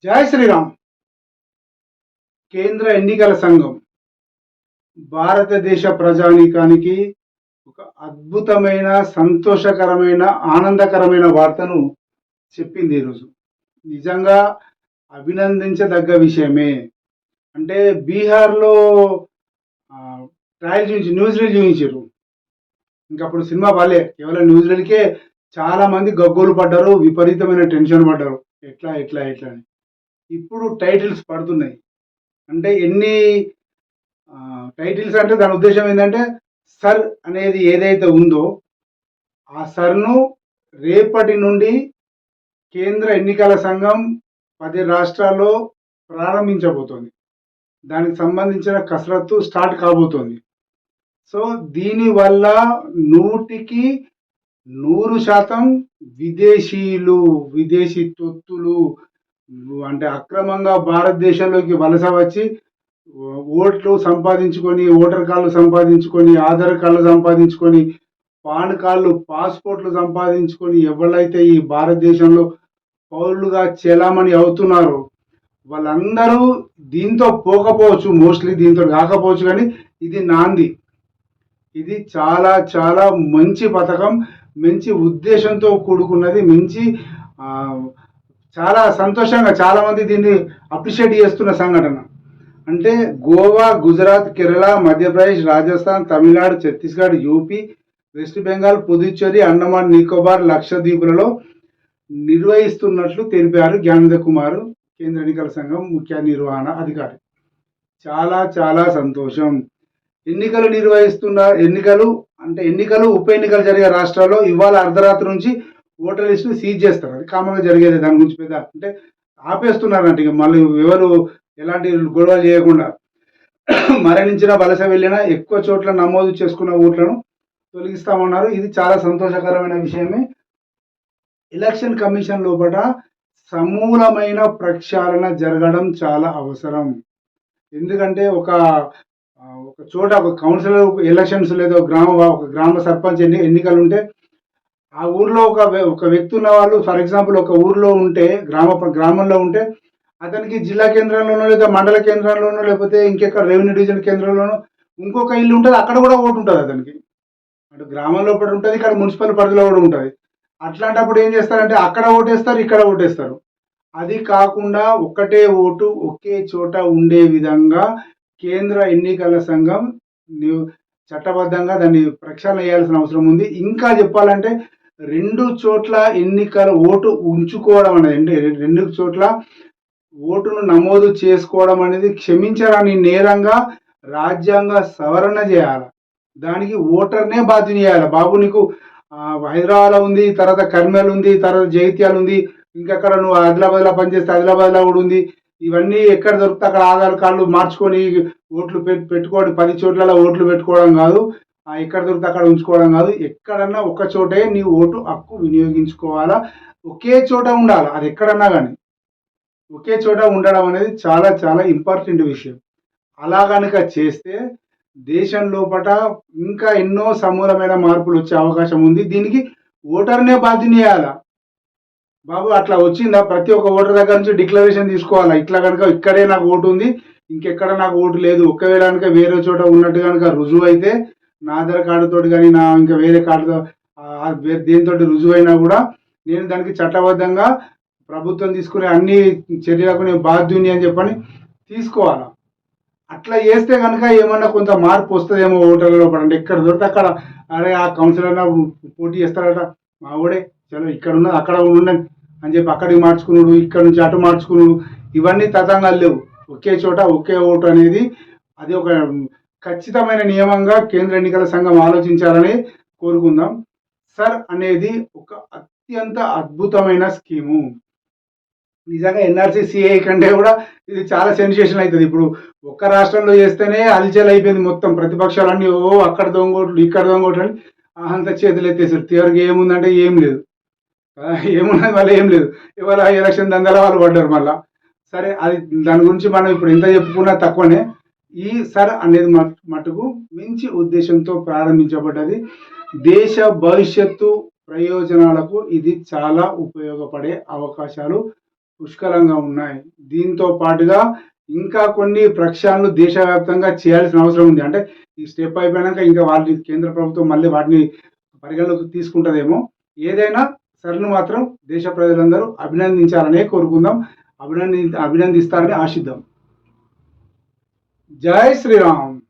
జై శ్రీరామ్. కేంద్ర ఎన్నికల సంఘం భారతదేశ ప్రజానీకానికి ఒక అద్భుతమైన, సంతోషకరమైన, ఆనందకరమైన వార్తను చెప్పింది ఈరోజు. నిజంగా అభినందించదగ్గ విషయమే. అంటే బీహార్‌లో ట్రయల్ న్యూస్ రీల్ చూయించిర్రు. ఇంకప్పుడు సినిమా బాలే. కేవలం న్యూస్ రీల్‌కే చాలామంది గగ్గోలు పడ్డారు. విపరీతమైన టెన్షన్ పడ్డారు. ఎట్లా, ఎట్లా, ఎట్లా అని. ఇప్పుడు టైటిల్స్ పడుతున్నాయి. అంటే ఎన్ని టైటిల్స్ అంటే దాని ఉద్దేశ్యం ఏంటంటే, సర్ అనేది ఏదైతే ఉందో ఆ సర్‌ను రేపటి నుండి కేంద్ర ఎన్నికల సంఘం 10 రాష్ట్రాల్లో ప్రారంభించబోతోంది. దానికి సంబంధించిన కసరత్తు స్టార్ట్ కాబోతోంది. సో, దీనివల్ల 100కి 100% విదేశీయులు, విదేశీ తొత్తులు అంటే అక్రమంగా భారతదేశంలోకి వలస వచ్చి ఓట్లు సంపాదించుకొని, ఓటర్ కార్డులు సంపాదించుకొని, ఆధార్ కార్డులు సంపాదించుకొని, పాన్ కార్డులు, పాస్‌పోర్ట్‌లు సంపాదించుకొని ఎవళ్ళైతే ఈ భారతదేశంలో పౌరులుగా చెలామణి అవుతున్నారో వాళ్ళందరూ దీంతో పోకపోవచ్చు. మోస్ట్‌లీ దీంతో కాకపోవచ్చు కానీ ఇది నాంది. ఇది చాలా చాలా మంచి పథకం. మంచి ఉద్దేశంతో కూడుకున్నది. మంచి ఆహ్, చాలా సంతోషంగా చాలామంది దీన్ని అప్రిషియేట్ చేస్తున్న సంఘటన. అంటే గోవా, గుజరాత్, కేరళ, మధ్యప్రదేశ్, రాజస్థాన్, తమిళనాడు, ఛత్తీస్‌గఢ్, యూపీ, వెస్ట్ బెంగాల్, పుదుచ్చేరి, అండమాన్, నికోబార్, లక్షద్వీపులలో నిర్వహిస్తున్నట్లు తెలిపారు జ్ఞానేంద్ర కుమార్, కేంద్ర ఎన్నికల సంఘం ముఖ్య నిర్వహణ అధికారి. చాలా చాలా సంతోషం. ఎన్నికలు ఉప ఎన్నికలు జరిగే రాష్ట్రాల్లో ఇవాళ అర్ధరాత్రి నుంచి ఓటర్ లిస్టుని సీజ్ చేస్తారు. అది కామన్‌గా జరిగేదే. దాని గురించి పెద్ద అంటే ఆపేస్తున్నారంట. ఇక మళ్ళీ ఎవరు ఎలాంటి గొడవలు చేయకుండా. మరణించిన, వలస వెళ్ళిన, ఎక్కువ చోట్ల నమోదు చేసుకున్న ఓట్లను తొలగిస్తామన్నారు. ఇది చాలా సంతోషకరమైన విషయమే. ఎలక్షన్ కమిషన్ లోపట సమూలమైన ప్రక్షాళన జరగడం చాలా అవసరం. ఎందుకంటే ఒక చోట ఒక కౌన్సిలర్ ఎలక్షన్స్ లేదా ఒక గ్రామ సర్పంచ్ ఎన్నికలుంటే ఆ ఊర్లో ఒక వ్యక్తి ఉన్న వాళ్ళు, ఫర్ ఎగ్జాంపుల్ ఒక ఊర్లో ఉంటే, గ్రామంలో ఉంటే అతనికి జిల్లా కేంద్రంలోనో లేదా మండల కేంద్రంలోనో లేకపోతే ఇంకెక్కడ రెవెన్యూ డివిజన్ కేంద్రంలోనో ఇంకొక ఇల్లు ఉంటుంది. అక్కడ కూడా ఓటు ఉంటుంది అతనికి. అటు గ్రామంలో ఒకటి ఉంటుంది, ఇక్కడ మున్సిపల్ పరిధిలో కూడా ఉంటుంది. అట్లాంటప్పుడు ఏం చేస్తారంటే అక్కడ ఓటేస్తారు, ఇక్కడ ఓటేస్తారు. అది కాకుండా ఒక్కటే ఓటు ఒకే చోట ఉండే విధంగా కేంద్ర ఎన్నికల సంఘం చట్టబద్ధంగా దాన్ని ప్రక్షాళన చేయాల్సిన అవసరం ఉంది. ఇంకా చెప్పాలంటే 2 చోట్ల ఎన్నికల ఓటు ఉంచుకోవడం అనేది, అంటే 2 చోట్ల ఓటును నమోదు చేసుకోవడం అనేది క్షమించరాని నేరంగా రాజ్యాంగ సవరణ చేయాలి. దానికి ఓటర్నే బాధ్యత చేయాలి. బాబు నీకు హైదరాబాద్లో ఉంది, తర్వాత కర్నూలు ఉంది, తర్వాత జగిత్యాల ఉంది, ఇంకెక్కడ నువ్వు ఆదిలాబాద్లో పనిచేస్తే ఆదిలాబాద్లో కూడా ఉంది. ఇవన్నీ ఎక్కడ దొరికితే అక్కడ ఆధార్ కార్డులు మార్చుకొని ఓట్లు పెట్టుకోవడం, 10 చోట్ల ఓట్లు పెట్టుకోవడం కాదు. ఎక్కడ దొరికితే అక్కడ ఉంచుకోవడం కాదు. ఎక్కడన్నా ఒక చోటే నీ ఓటు హక్కు వినియోగించుకోవాలా. ఒకే చోట ఉండాలి. అది ఎక్కడన్నా కానీ ఒకే చోట ఉండడం అనేది చాలా చాలా ఇంపార్టెంట్ విషయం. అలా కనుక చేస్తే దేశం లోపట ఇంకా ఎన్నో సమూలమైన మార్పులు వచ్చే అవకాశం ఉంది. దీనికి ఓటర్నే బాధ్యత చేయాలా. బాబు అట్లా వచ్చిందా, ప్రతి ఒక్క ఓటర్ దగ్గర నుంచి డిక్లరేషన్ తీసుకోవాలా. ఇట్లా కనుక ఇక్కడే నాకు ఓటు ఉంది, ఇంకెక్కడ నాకు ఓటు లేదు, ఒకవేళ కనుక వేరే చోట ఉన్నట్టు కనుక రుజువు అయితే, నా ఆధార్ కార్డుతోటి కానీ నా ఇంకా వేరే కార్డుతో దేనితో రుజువు అయినా కూడా నేను దానికి చట్టబద్ధంగా ప్రభుత్వం తీసుకునే అన్ని చర్యలకు నేను బాధ్యుని అని చెప్పని తీసుకోవాలా. అట్లా చేస్తే కనుక ఏమన్నా కొంత మార్పు వస్తుందేమో ఓటర్ల లోపల. అంటే ఎక్కడ దొరికితే అక్కడ, అరే ఆ కౌన్సిలర్ పోటీ చేస్తారట, మా ఓడే చలో ఇక్కడ ఉన్నది అక్కడ ఉండండి అని చెప్పి అక్కడికి మార్చుకున్నాడు, ఇక్కడ నుంచి అటు మార్చుకున్నాడు, ఇవన్నీ తతంగాలు లేవు. ఒకే చోట ఒకే ఓటు అనేది అది ఒక ఖచ్చితమైన నియమంగా కేంద్ర ఎన్నికల సంఘం ఆలోచించాలని కోరుకుందాం. సర్ అనేది ఒక అత్యంత అద్భుతమైన స్కీము. నిజంగా ఎన్ఆర్సీ సిఏ కంటే కూడా ఇది చాలా సెన్సేషన్ అవుతుంది. ఇప్పుడు ఒక్క రాష్ట్రంలో చేస్తేనే హల్చల్ అయిపోయింది మొత్తం. ప్రతిపక్షాలన్నీ అక్కడ దొంగోట్లు, ఇక్కడ దొంగోట్లు అని అంత చేతులు ఎత్తేసారు. తీవ్రంగా ఏముందంటే ఏం లేదు. ఏమున్నది మళ్ళీ ఏం లేదు. ఇవాళ ఎలక్షన్ దందాల వాళ్ళు పడ్డారు మళ్ళా. సరే, అది దాని గురించి మనం ఇప్పుడు ఎంత చెప్పుకున్నా తక్కువనే. ఈ సర్ అనేది మటుకు మంచి ఉద్దేశంతో ప్రారంభించబడ్డది. దేశ భవిష్యత్తు ప్రయోజనాలకు ఇది చాలా ఉపయోగపడే అవకాశాలు పుష్కలంగా ఉన్నాయి. దీంతో పాటుగా ఇంకా కొన్ని ప్రక్షాళనలు దేశవ్యాప్తంగా చేయాల్సిన అవసరం ఉంది. అంటే ఈ స్టెప్ అయిపోయినాక ఇంకా వాళ్ళు కేంద్ర ప్రభుత్వం మళ్ళీ వాటిని పరిగణలోకి తీసుకుంటదేమో. ఏదైనా సర్ను మాత్రం దేశ ప్రజలందరూ అభినందించాలనే కోరుకుందాం. అభినందిస్తారని ఆశిద్దాం. జై శ్రీరామ్.